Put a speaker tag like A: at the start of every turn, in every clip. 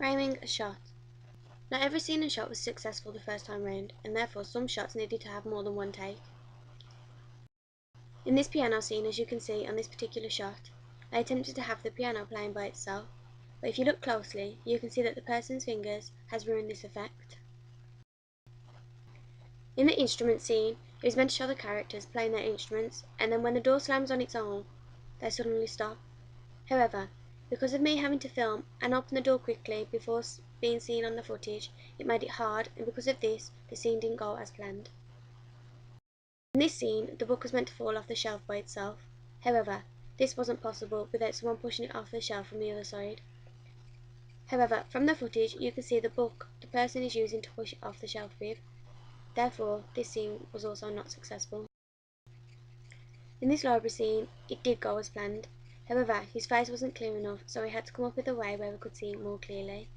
A: Framing a shot. Not every scene and shot was successful the first time round, and therefore some shots needed to have more than one take. In this piano scene, as you can see on this particular shot, I attempted to have the piano playing by itself, but if you look closely, you can see that the person's fingers has ruined this effect. In the instrument scene, it was meant to show the characters playing their instruments, and then when the door slams on its own, they suddenly stop. However, because of me having to film and open the door quickly before being seen on the footage, it made it hard, and because of this, the scene didn't go as planned. In this scene, the book was meant to fall off the shelf by itself. However, this wasn't possible without someone pushing it off the shelf from the other side. However, from the footage, you can see the book the person is using to push it off the shelf with. Therefore, this scene was also not successful. In this library scene, it did go as planned. However, his face wasn't clear enough, so we had to come up with a way where we could see it more clearly.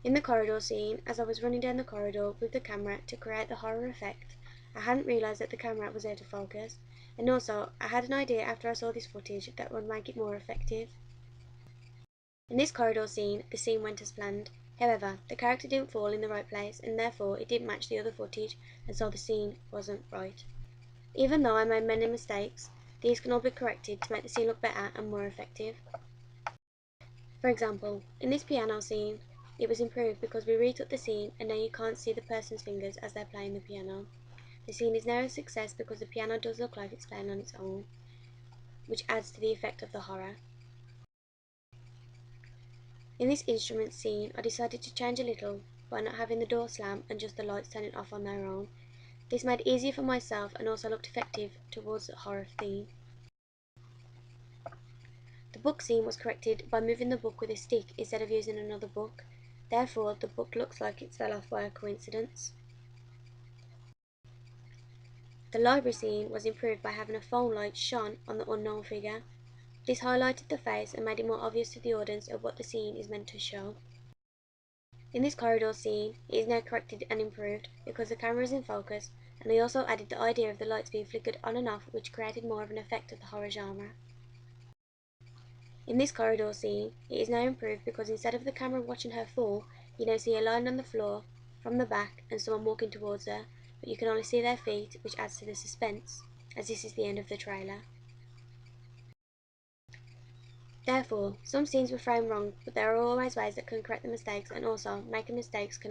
A: In the corridor scene, as I was running down the corridor with the camera to create the horror effect, I hadn't realised that the camera was out of focus, and also I had an idea after I saw this footage that would make it more effective. In this corridor scene, the scene went as planned. However, the character didn't fall in the right place, and therefore it didn't match the other footage, and so the scene wasn't right. Even though I made many mistakes, these can all be corrected to make the scene look better and more effective. For example, in this piano scene, it was improved because we retook the scene and now you can't see the person's fingers as they're playing the piano. The scene is now a success because the piano does look like it's playing on its own, which adds to the effect of the horror. In this instrument scene, I decided to change a little by not having the door slam and just the lights turning off on their own. This made it easier for myself and also looked effective towards the horror theme. The book scene was corrected by moving the book with a stick instead of using another book. Therefore, the book looks like it fell off by a coincidence. The library scene was improved by having a phone light shone on the unknown figure. This highlighted the face and made it more obvious to the audience of what the scene is meant to show. In this corridor scene, it is now corrected and improved because the camera is in focus, and they also added the idea of the lights being flickered on and off, which created more of an effect of the horror genre. In this corridor scene, it is now improved because instead of the camera watching her fall, you now see her lying on the floor from the back and someone walking towards her, but you can only see their feet, which adds to the suspense, as this is the end of the trailer. Therefore, some scenes were framed wrong, but there are always ways that can correct the mistakes, and also making mistakes can